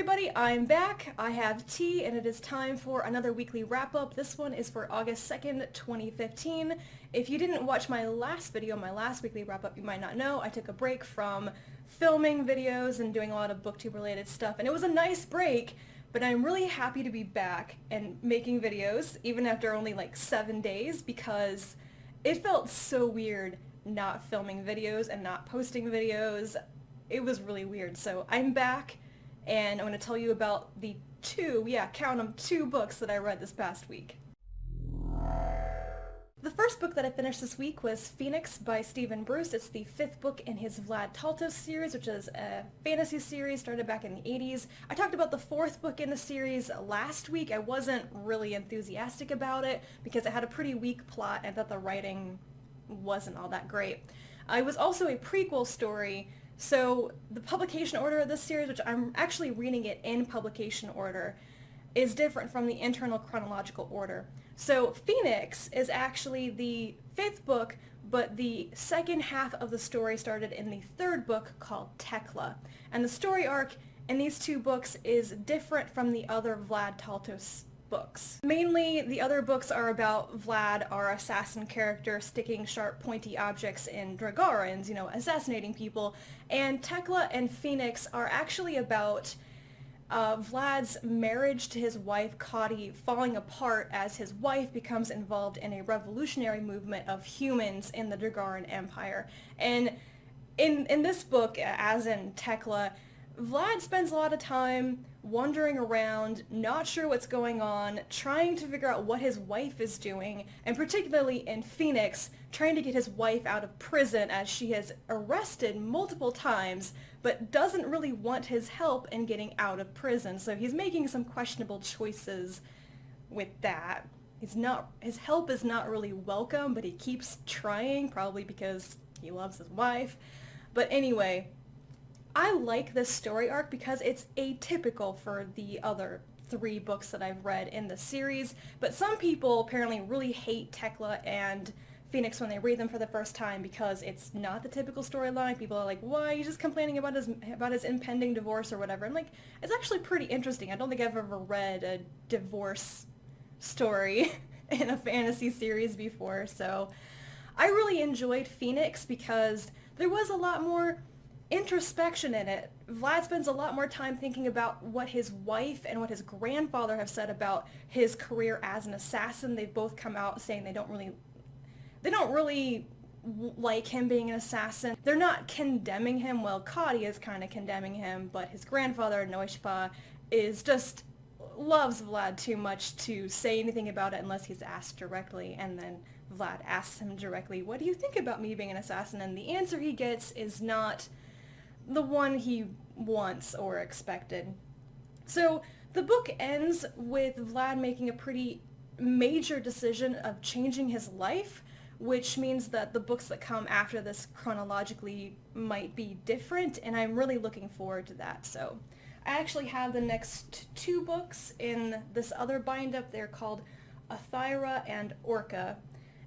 everybody, I'm back. I have tea and it is time for another weekly wrap-up. This one is for August 2nd, 2015. If you didn't watch my last video, my last weekly wrap-up, you might not know, I took a break from filming videos and doing a lot of booktube related stuff, and it was a nice break, but I'm really happy to be back and making videos, even after only like 7 days, because it felt so weird not filming videos and not posting videos. It was really weird. So I'm back, and I'm going to tell you about the count them, 2 books that I read this past week. The first book that I finished this week was Phoenix by Stephen Brust. It's the 5th book in his Vlad Taltos series, which is a fantasy series started back in the 80s. I talked about the 4th book in the series last week. I wasn't really enthusiastic about it because it had a pretty weak plot and that the writing wasn't all that great. It was also a prequel story, so the publication order of this series, which I'm actually reading it in publication order, is different from the internal chronological order. So Phoenix is actually the 5th book, but the second half of the story started in the 3rd book called Tekla. And the story arc in these 2 books is different from the other Vlad Taltos books. Mainly, the other books are about Vlad, our assassin character, sticking sharp, pointy objects in Dragarans, assassinating people. And Tekla and Phoenix are actually about Vlad's marriage to his wife, Kadi, falling apart as his wife becomes involved in a revolutionary movement of humans in the Dragaran Empire. And in this book, as in Tekla, Vlad spends a lot of time wandering around, not sure what's going on, trying to figure out what his wife is doing, and particularly in Phoenix, trying to get his wife out of prison as she is arrested multiple times, but doesn't really want his help in getting out of prison. So he's making some questionable choices with that. His help is not really welcome, but he keeps trying, probably because he loves his wife. But anyway, I like this story arc because it's atypical for the other 3 books that I've read in the series, but some people apparently really hate Tekla and Phoenix when they read them for the first time because it's not the typical storyline. People are like, why? He's just complaining about his impending divorce or whatever. And like, it's actually pretty interesting. I don't think I've ever read a divorce story in a fantasy series before, so I really enjoyed Phoenix because there was a lot more introspection in it. Vlad spends a lot more time thinking about what his wife and what his grandfather have said about his career as an assassin. They've both come out saying they don't really like him being an assassin. They're not condemning him. Well, Kadi is kind of condemning him, but his grandfather, Noishpa, loves Vlad too much to say anything about it unless he's asked directly, and then Vlad asks him directly, what do you think about me being an assassin? And the answer he gets is not the one he wants or expected. So the book ends with Vlad making a pretty major decision of changing his life, which means that the books that come after this chronologically might be different, and I'm really looking forward to that. So I actually have the next 2 books in this other bind-up. They're called Athyra and Orca.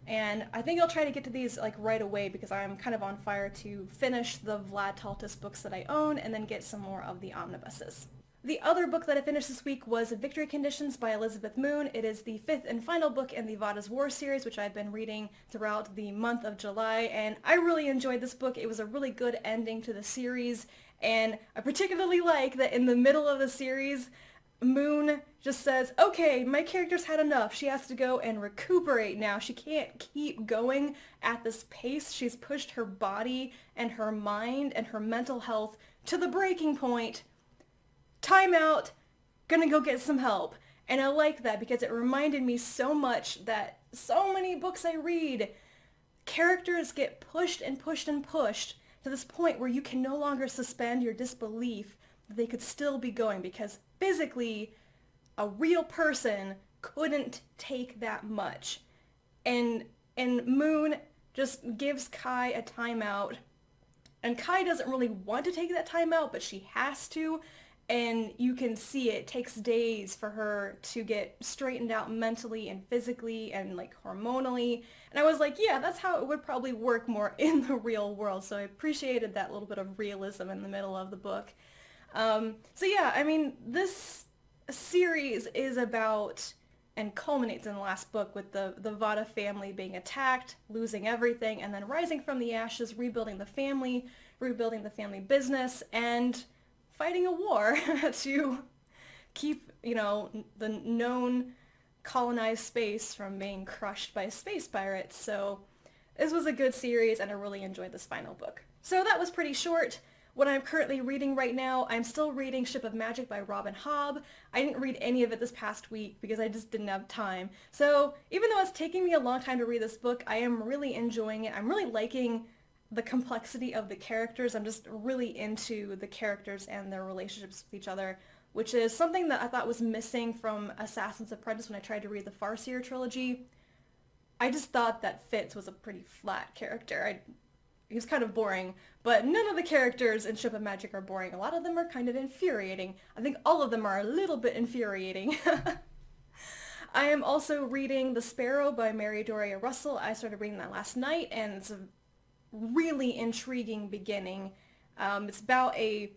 And I think I'll try to get to these like right away because I'm kind of on fire to finish the Vlad Taltos books that I own and then get some more of the omnibuses. The other book that I finished this week was Victory Conditions by Elizabeth Moon. It is the 5th and final book in the Vada's War series, which I've been reading throughout the month of July, and I really enjoyed this book. It was a really good ending to the series, and I particularly like that in the middle of the series, Moon just says, okay, my character's had enough. She has to go and recuperate now. She can't keep going at this pace. She's pushed her body and her mind and her mental health to the breaking point. Time out. Gonna go get some help. And I like that because it reminded me so much that so many books I read, characters get pushed and pushed and pushed to this point where you can no longer suspend your disbelief that they could still be going, because physically a real person couldn't take that much. And Moon just gives Kai a timeout, and Kai doesn't really want to take that timeout, but she has to, and you can see it takes days for her to get straightened out mentally and physically and like hormonally. And I was like, yeah, that's how it would probably work more in the real world. So I appreciated that little bit of realism in the middle of the book. So yeah, I mean, this series is about and culminates in the last book with the Vada family being attacked, losing everything, and then rising from the ashes, rebuilding the family business, and fighting a war to keep, you know, the known colonized space from being crushed by space pirates. So this was a good series, and I really enjoyed this final book. So that was pretty short. What I'm currently reading right now, I'm still reading Ship of Magic by Robin Hobb. I didn't read any of it this past week because I just didn't have time. So even though it's taking me a long time to read this book, I am really enjoying it. I'm really liking the complexity of the characters. I'm just really into the characters and their relationships with each other, which is something that I thought was missing from Assassin's Apprentice when I tried to read the Farseer trilogy. I just thought that Fitz was a pretty flat character. He was kind of boring, but none of the characters in Ship of Magic are boring. A lot of them are kind of infuriating. I think all of them are a little bit infuriating. I am also reading The Sparrow by Mary Doria Russell. I started reading that last night, and it's a really intriguing beginning. It's about a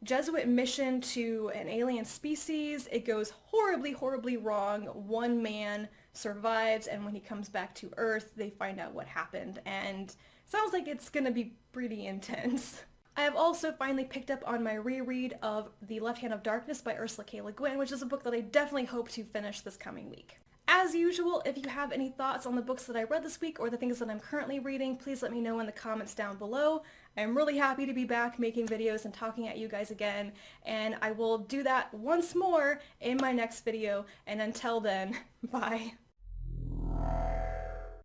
Jesuit mission to an alien species. It goes horribly, horribly wrong. One man survives, and when he comes back to Earth, they find out what happened, and sounds like it's gonna be pretty intense. I have also finally picked up on my reread of The Left Hand of Darkness by Ursula K. Le Guin, which is a book that I definitely hope to finish this coming week. As usual, if you have any thoughts on the books that I read this week or the things that I'm currently reading, please let me know in the comments down below. I'm really happy to be back making videos and talking at you guys again, and I will do that once more in my next video, and until then, bye.